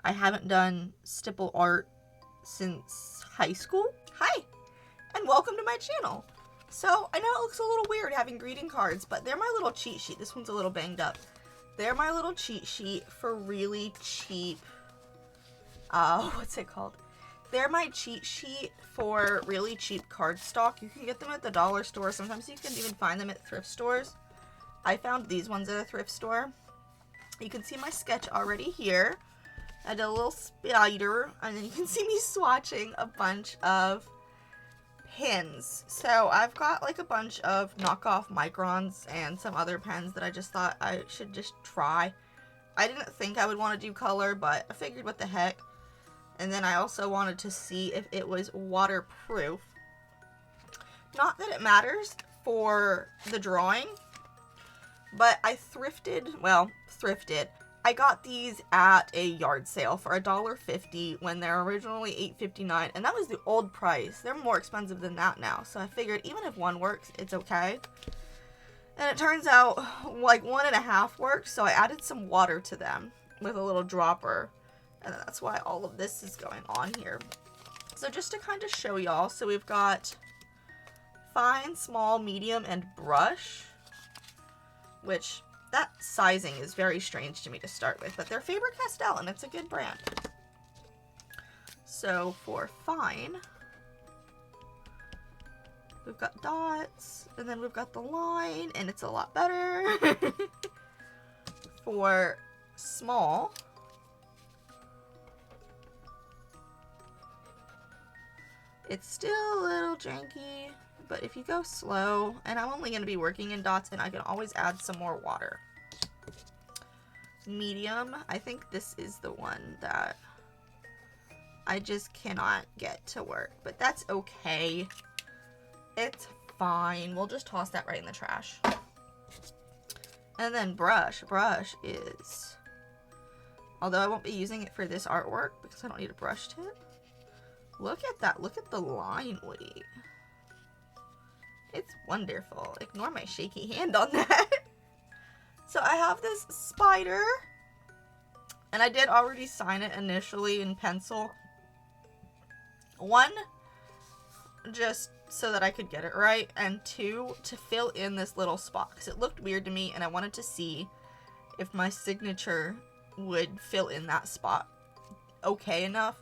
I haven't done stipple art since high school. Hi, and welcome to my channel. So, I know it looks a little weird having greeting cards, but they're my little cheat sheet. This one's a little banged up. They're my little cheat sheet for really cheap, what's it called? They're my cheat sheet for really cheap cardstock. You can get them at the dollar store. Sometimes you can even find them at thrift stores. I found these ones at a thrift store. You can see my sketch already here. I did a little spider, and then you can see me swatching a bunch of pens. So I've got like a bunch of knockoff microns and some other pens that I just thought I should just try. I didn't think I would want to do color, but I figured what the heck. And then I also wanted to see if it was waterproof. Not that it matters for the drawing, but I thrifted. I got these at a yard sale for $1.50 when they're originally $8.59, and that was the old price. They're more expensive than that now, so I figured even if one works, it's okay. And it turns out like 1.5 worked, so I added some water to them with a little dropper. And that's why all of this is going on here. So just to kind of show y'all, so we've got fine, small, medium, and brush, which that sizing is very strange to me to start with, but they're Faber-Castell and it's a good brand. So for fine, we've got dots, and then we've got the line, and it's a lot better. For small, it's still a little janky, but if you go slow, and I'm only going to be working in dots, and I can always add some more water. Medium, I think this is the one that I just cannot get to work, but that's okay. It's fine. We'll just toss that right in the trash. And then brush. Brush is, although I won't be using it for this artwork because I don't need a brush tip. Look at that. Look at the line weight. It's wonderful. Ignore my shaky hand on that. So I have this spider, and I did already sign it initially in pencil. One, just so that I could get it right, and two, to fill in this little spot because it looked weird to me, and I wanted to see if my signature would fill in that spot okay enough.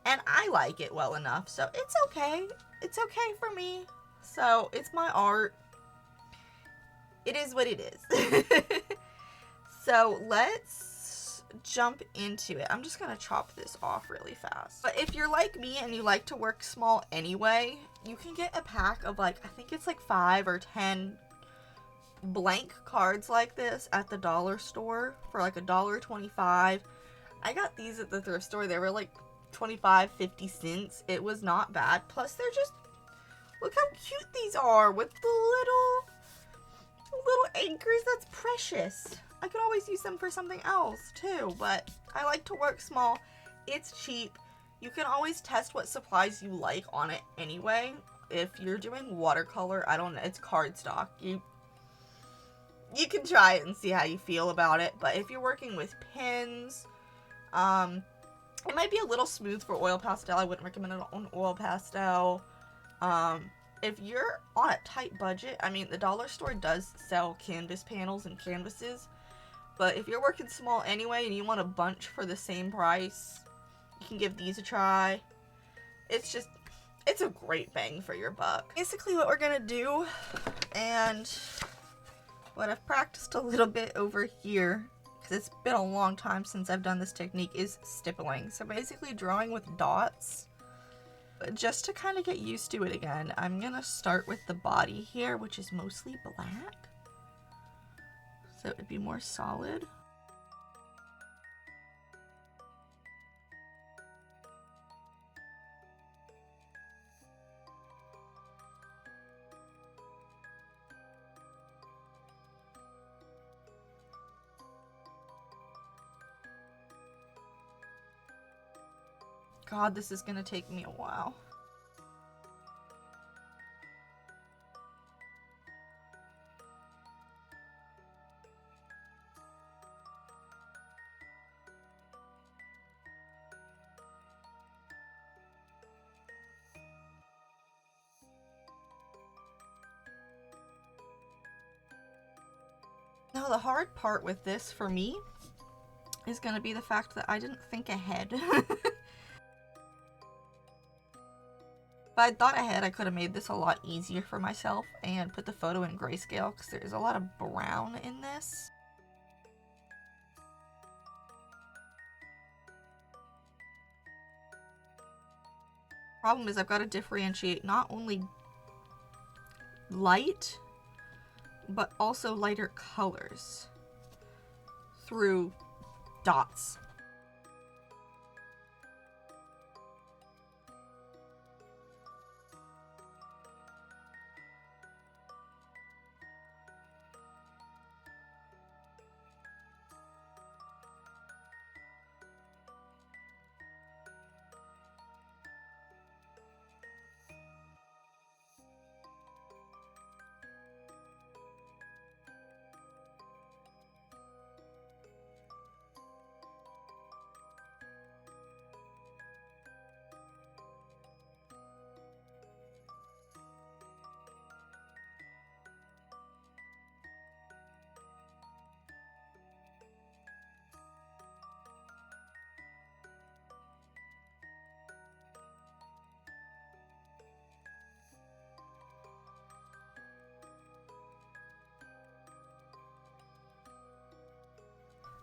And I like it well enough, so it's okay. It's okay for me. So, it's my art. It is what it is. So, let's jump into it. I'm just going to chop this off really fast. But if you're like me and you like to work small anyway, you can get a pack of like, I think it's like 5 or 10 blank cards like this at the dollar store for like $1.25. I got these at the thrift store. They were like 25-50 cents. It was not bad. Plus they're just, look how cute these are with the little anchors. That's precious. I could always use them for something else too, but I like to work small. It's cheap. You can always test what supplies you like on it anyway. If you're doing watercolor, I don't know, it's cardstock. You can try it and see how you feel about it, but if you're working with pens, it might be a little smooth for oil pastel. I wouldn't recommend it on oil pastel. If you're on a tight budget, I mean, the dollar store does sell canvas panels and canvases, but if you're working small anyway and you want a bunch for the same price, you can give these a try. It's a great bang for your buck. Basically what we're gonna do, and what I've practiced a little bit over here, it's been a long time since I've done this technique, is stippling. So basically drawing with dots. But just to kind of get used to it again, I'm going to start with the body here, which is mostly black. So it would be more solid. God, this is gonna take me a while. So the hard part with this for me is going to be the fact that I didn't think ahead. If I'd thought ahead, I could have made this a lot easier for myself and put the photo in grayscale, because there is a lot of brown in this. Problem is I've got to differentiate not only light, but also lighter colors through dots.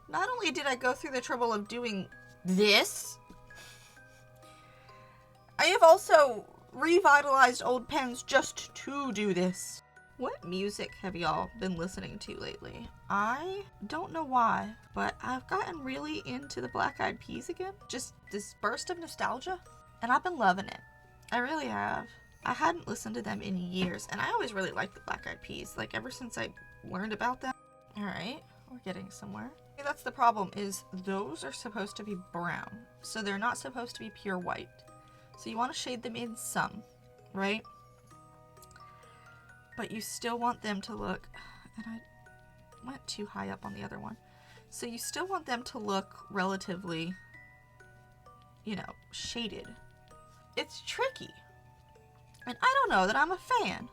Not only did I go through the trouble of doing this, I have also revitalized old pens just to do this. What music have y'all been listening to lately? I don't know why, but I've gotten really into the Black Eyed Peas again. Just this burst of nostalgia, and I've been loving it. I really have. I hadn't listened to them in years, and I always really liked the Black Eyed Peas, like ever since I learned about them. Alright, we're getting somewhere. That's the problem, is those are supposed to be brown, so they're not supposed to be pure white. So you want to shade them in some, right? But you still want them to look, and I went too high up on the other one. So you still want them to look relatively, you know, shaded. It's tricky. And I don't know that I'm a fan.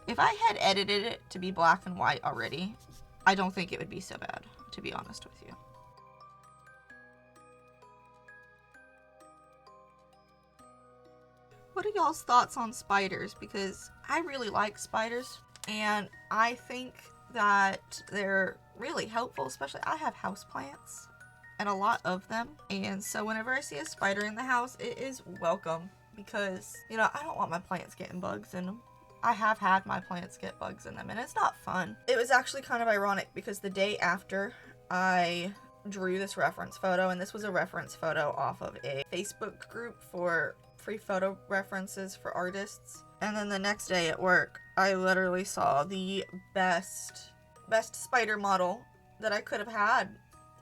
If I had edited it to be black and white already, I don't think it would be so bad, to be honest with you. What are y'all's thoughts on spiders? Because I really like spiders, and I think that they're really helpful, especially I have houseplants, and a lot of them, and so whenever I see a spider in the house, it is welcome, because, you know, I don't want my plants getting bugs in them. I have had my plants get bugs in them, and it's not fun. It was actually kind of ironic, because the day after I drew this reference photo, and this was a reference photo off of a Facebook group for free photo references for artists, and then the next day at work, I literally saw the best spider model that I could have had,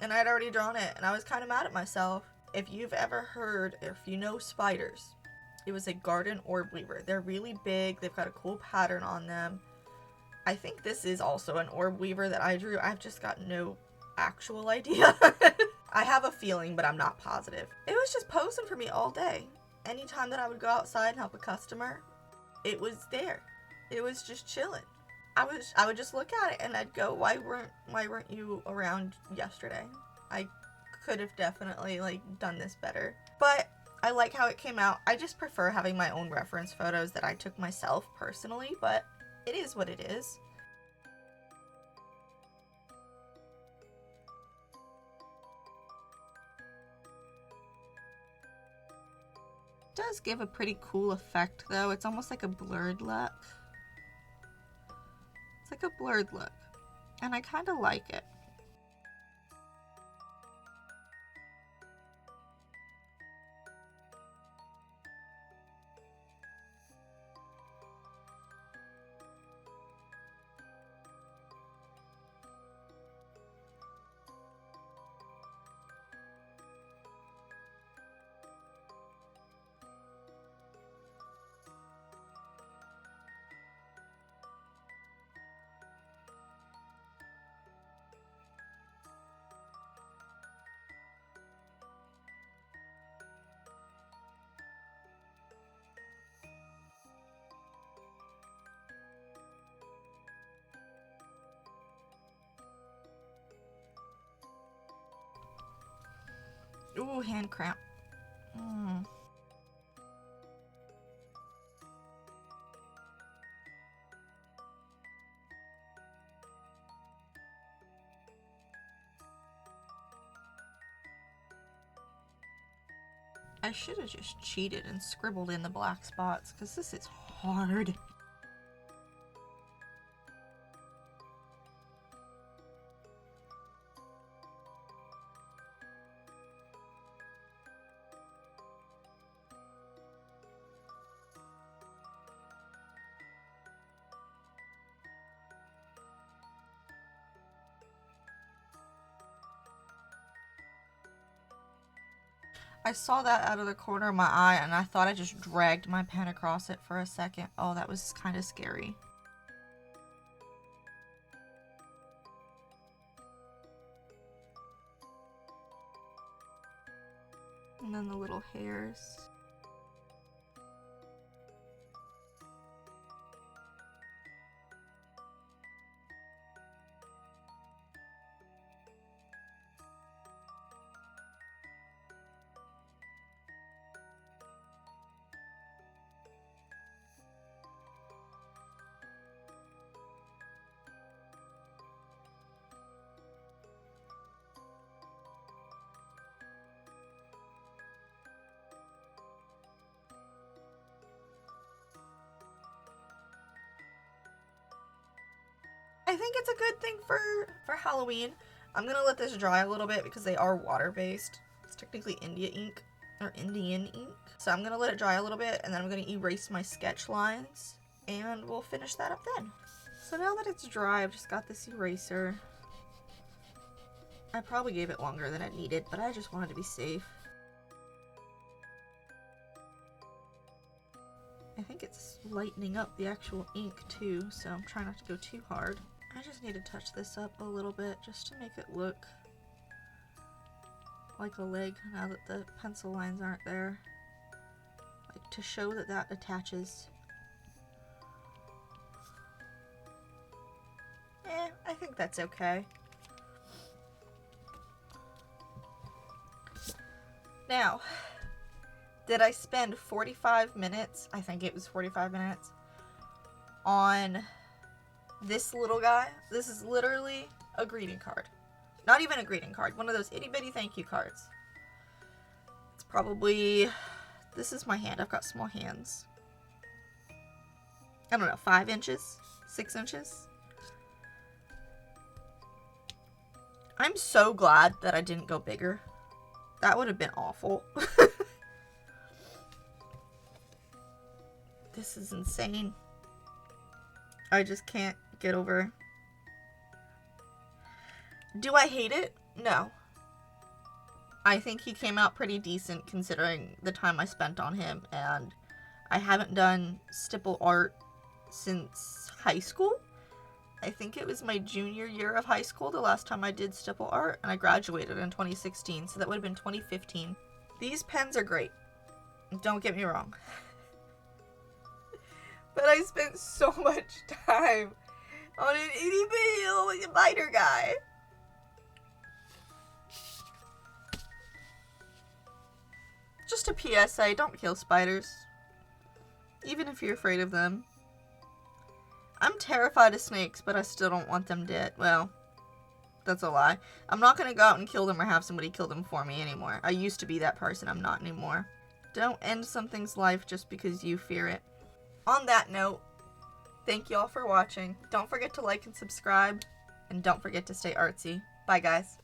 and I'd already drawn it, and I was kind of mad at myself. If you've ever heard, if you know spiders, it was a garden orb weaver. They're really big. They've got a cool pattern on them. I think this is also an orb weaver that I drew. I've just got no actual idea. I have a feeling, but I'm not positive. It was just posing for me all day. Anytime that I would go outside and help a customer, it was there. It was just chilling. I would just look at it and I'd go, why weren't you around yesterday? I could have definitely done this better. But I like how it came out. I just prefer having my own reference photos that I took myself personally, but it is what it is. It does give a pretty cool effect though. It's almost like a blurred look. It's like a blurred look, and I kind of like it. Ooh, hand cramp. I should have just cheated and scribbled in the black spots, because this is hard. I saw that out of the corner of my eye, and I thought I just dragged my pen across it for a second. Oh, that was kind of scary. And then the little hairs. I think it's a good thing for Halloween. I'm gonna let this dry a little bit because they are water-based. It's technically Indian ink. So I'm gonna let it dry a little bit, and then I'm gonna erase my sketch lines, and we'll finish that up then. So now that it's dry, I've just got this eraser. I probably gave it longer than it needed, but I just wanted to be safe. I think it's lightening up the actual ink too, so I'm trying not to go too hard. I just need to touch this up a little bit just to make it look like a leg now that the pencil lines aren't there. Like to show that that attaches. I think that's okay. Now, did I spend 45 minutes, I think it was 45 minutes, on this little guy? This is literally a greeting card. Not even a greeting card, one of those itty bitty thank you cards. It's probably, this is my hand, I've got small hands. I don't know, 5 inches? 6 inches? I'm so glad that I didn't go bigger. That would have been awful. This is insane. I just can't get over. Do I hate it? No. I think he came out pretty decent considering the time I spent on him, and I haven't done stipple art since high school. I think it was my junior year of high school the last time I did stipple art, and I graduated in 2016, so that would have been 2015. These pens are great. Don't get me wrong. But I spent so much time on an itty bitty little biter guy. Just a PSA, don't kill spiders. Even if you're afraid of them. I'm terrified of snakes, but I still don't want them dead. Well, that's a lie. I'm not going to go out and kill them or have somebody kill them for me anymore. I used to be that person. I'm not anymore. Don't end something's life just because you fear it. On that note, thank you all for watching. Don't forget to like and subscribe. And don't forget to stay artsy. Bye, guys.